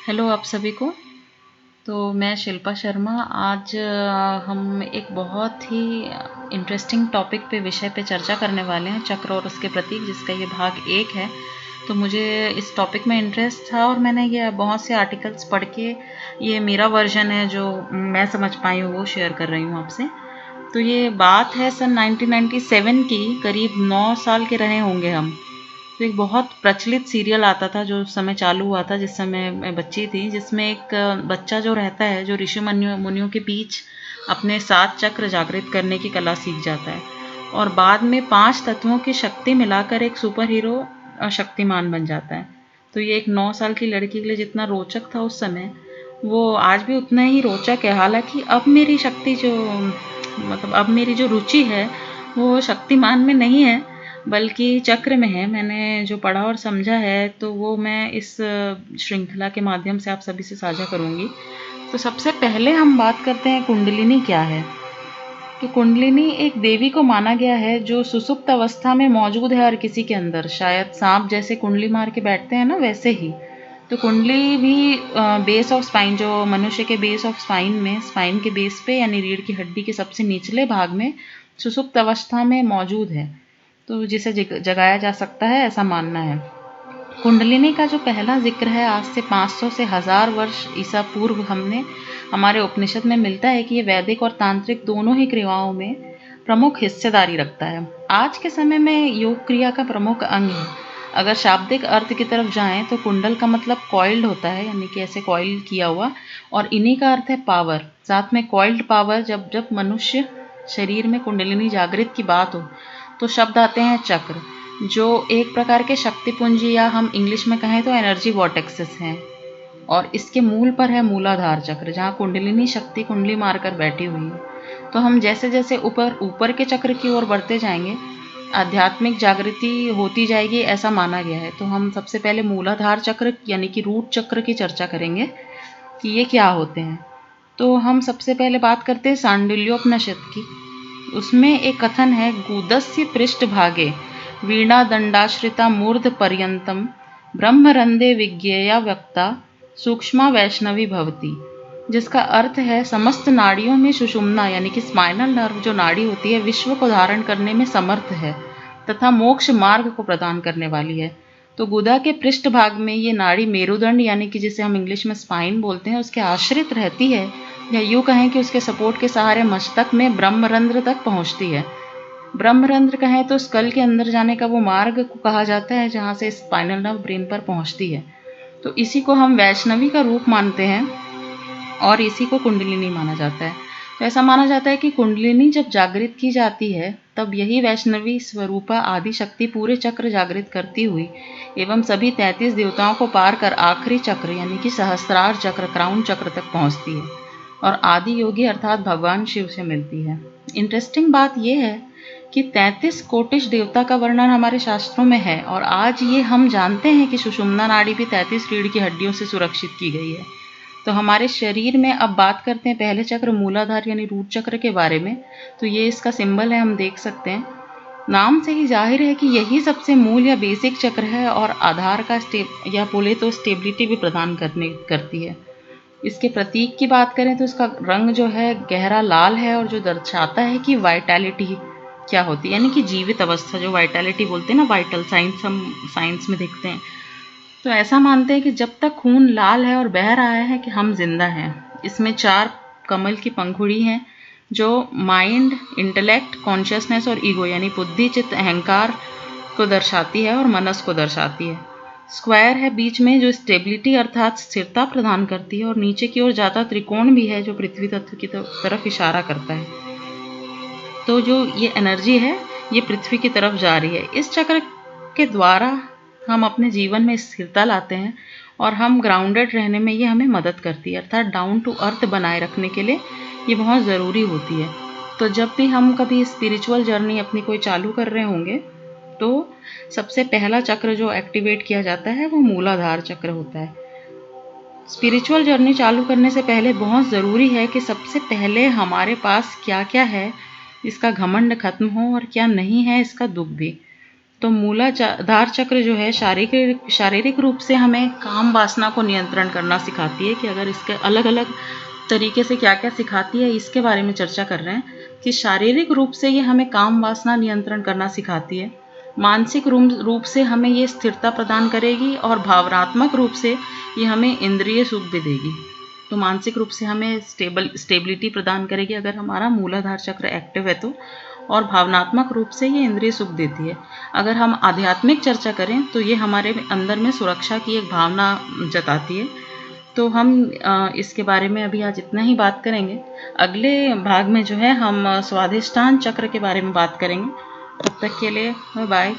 Hello आप सभी को। तो मैं शिल्पा शर्मा। आज हम एक बहुत ही इंटरेस्टिंग टॉपिक पे विषय पे चर्चा करने वाले हैं, चक्र और उसके प्रतीक, जिसका ये भाग 1 है। तो मुझे इस टॉपिक में इंटरेस्ट था और मैंने ये बहुत से आर्टिकल्स पढ़ के ये मेरा वर्जन है जो मैं समझ पाई हूँ वो शेयर कर रही हूँ आपसे। तो ये बात है सन 1997 की, करीब 9 साल के रहे होंगे हम। तो एक बहुत प्रचलित सीरियल आता था जो उस समय चालू हुआ था, जिस समय मैं बच्ची थी, जिसमें एक बच्चा जो रहता है, जो ऋषि मुनियों के बीच अपने 7 चक्र जागृत करने की कला सीख जाता है और बाद में 5 तत्वों की शक्ति मिलाकर एक सुपर हीरो शक्तिमान बन जाता है। तो ये एक 9 साल की लड़की के लिए जितना रोचक था उस समय, वो आज भी उतना ही रोचक है। हालांकि अब मेरी शक्ति जो अब मेरी जो रुचि है वो शक्तिमान में नहीं है, बल्कि चक्र में है। मैंने जो पढ़ा और समझा है तो वो मैं इस श्रृंखला के माध्यम से आप सभी से साझा करूँगी। तो सबसे पहले हम बात करते हैं कुंडलिनी क्या है। तो कुंडलिनी एक देवी को माना गया है जो सुसुप्त अवस्था में मौजूद है हर किसी के अंदर। शायद सांप जैसे कुंडली मार के बैठते हैं ना, वैसे ही। तो कुंडली भी बेस ऑफ स्पाइन, जो मनुष्य के बेस ऑफ स्पाइन में, स्पाइन के बेस पे यानी रीढ़ की हड्डी के सबसे निचले भाग में सुसुप्त अवस्था में मौजूद है, तो जिसे जगाया जा सकता है, ऐसा मानना है। कुंडलिनी का जो पहला जिक्र है आज से 500 से 1000 वर्ष ईसा पूर्व हमारे उपनिषद में मिलता है कि ये वैदिक और तांत्रिक दोनों ही क्रियाओं में प्रमुख हिस्सेदारी रखता है। आज के समय में योग क्रिया का प्रमुख अंग है। अगर शाब्दिक अर्थ की तरफ जाएं तो कुंडल का मतलब कॉइल्ड होता है, यानी कि ऐसे कॉइल किया हुआ, और इन्हीं का अर्थ है पावर। साथ में कॉइल्ड पावर, जब जब मनुष्य शरीर में कुंडलिनी जागृत की बात हो तो शब्द आते हैं चक्र, जो एक प्रकार के शक्ति पुंज, या हम इंग्लिश में कहें तो एनर्जी वॉर्टेक्सेस हैं। और इसके मूल पर है मूलाधार चक्र, जहाँ कुंडलिनी शक्ति कुंडली मारकर बैठी हुई है। तो हम जैसे जैसे ऊपर ऊपर के चक्र की ओर बढ़ते जाएंगे, आध्यात्मिक जागृति होती जाएगी, ऐसा माना गया है। तो हम सबसे पहले मूलाधार चक्र यानी कि रूट चक्र की चर्चा करेंगे कि ये क्या होते हैं। तो हम सबसे पहले बात करते हैं सांडिल्योपनिषद की। उसमें एक कथन है, गुदस्य पृष्ठभागे वीणा दंडाश्रिता मूर्ध पर्यंतम ब्रह्मरंदे विज्ञेया व्यक्ता सूक्ष्मा वैष्णवी भवती, जिसका अर्थ है समस्त नाड़ियों में सुषुम्ना यानी कि स्पाइनल नर्व जो नाड़ी होती है, विश्व को धारण करने में समर्थ है तथा मोक्ष मार्ग को प्रदान करने वाली है। तो गुदा के पृष्ठ भाग में ये नाड़ी मेरुदंड यानी कि जिसे हम इंग्लिश में स्पाइन बोलते हैं, उसके आश्रित रहती है, या यूँ कहें कि उसके सपोर्ट के सहारे मस्तक में ब्रह्मरंध्र तक पहुँचती है। ब्रह्मरंध्र कहें तो स्कल के अंदर जाने का वो मार्ग को कहा जाता है, जहाँ से स्पाइनल नर्व ब्रेन पर पहुँचती है। तो इसी को हम वैष्णवी का रूप मानते हैं और इसी को कुंडलिनी माना जाता है। तो ऐसा माना जाता है कि कुंडलिनी जब जागृत की जाती है तब यही वैष्णवी स्वरूपा आदि शक्ति पूरे चक्र जागृत करती हुई एवं सभी 33 देवताओं को पार कर आखिरी चक्र यानी कि सहस्त्रार चक्र, क्राउन चक्र तक पहुंचती है और आदि योगी अर्थात भगवान शिव से मिलती है। इंटरेस्टिंग बात यह है कि 33 कोटिश देवता का वर्णन हमारे शास्त्रों में है और आज ये हम जानते हैं कि सुषुम्ना नाड़ी भी 33 रीढ़ की हड्डियों से सुरक्षित की गई है। तो हमारे शरीर में अब बात करते हैं पहले चक्र मूलाधार यानी रूट चक्र के बारे में। तो ये इसका सिंबल है, हम देख सकते हैं। नाम से ही जाहिर है कि यही सबसे मूल या बेसिक चक्र है और आधार का या बोले तो स्टेबिलिटी भी प्रदान करती है। इसके प्रतीक की बात करें तो इसका रंग जो है गहरा लाल है और जो दर्शाता है कि वाइटैलिटी क्या होती है, यानी कि जीवित अवस्था, जो वाइटैलिटी बोलते हैं ना, वाइटल साइंस हम साइंस में देखते हैं। तो ऐसा मानते हैं कि जब तक खून लाल है और बह रहा है कि हम जिंदा हैं। इसमें 4 कमल की पंखुड़ी हैं जो माइंड, इंटेलेक्ट, कॉन्शियसनेस और ईगो यानी बुद्धि, चित्त, अहंकार को दर्शाती है और मनस को दर्शाती है। स्क्वायर है बीच में जो स्टेबिलिटी अर्थात स्थिरता प्रदान करती है और नीचे की ओर जाता त्रिकोण भी है जो पृथ्वी तत्व की तरफ इशारा करता है। तो जो ये एनर्जी है ये पृथ्वी की तरफ जा रही है। इस चक्र के द्वारा हम अपने जीवन में स्थिरता लाते हैं और हम ग्राउंडेड रहने में ये हमें मदद करती है, अर्थात डाउन टू अर्थ बनाए रखने के लिए ये बहुत ज़रूरी होती है। तो जब भी हम कभी स्पिरिचुअल जर्नी अपनी कोई चालू कर रहे होंगे तो सबसे पहला चक्र जो एक्टिवेट किया जाता है वो मूलाधार चक्र होता है। स्पिरिचुअल जर्नी चालू करने से पहले बहुत ज़रूरी है कि सबसे पहले हमारे पास क्या क्या है इसका घमंड खत्म हो और क्या नहीं है इसका दुख भी। तो मूलाधार चक्र जो है शारीरिक रूप से हमें काम वासना को नियंत्रण करना सिखाती है कि अगर इसके अलग अलग तरीके से क्या क्या सिखाती है इसके बारे में चर्चा कर रहे हैं कि शारीरिक रूप से ये हमें काम वासना नियंत्रण करना सिखाती है, मानसिक रूप से हमें ये स्थिरता प्रदान करेगी और भावनात्मक रूप से ये हमें इंद्रिय सुख भी देगी। तो मानसिक रूप से हमें स्टेबिलिटी प्रदान करेगी अगर हमारा मूलाधार चक्र एक्टिव है तो, और भावनात्मक रूप से ये इंद्रिय सुख देती है। अगर हम आध्यात्मिक चर्चा करें तो ये हमारे अंदर में सुरक्षा की एक भावना जताती है। तो हम इसके बारे में अभी आज इतना ही बात करेंगे। अगले भाग में जो है हम स्वाधिष्ठान चक्र के बारे में बात करेंगे। तब तक के लिए बाय बाय।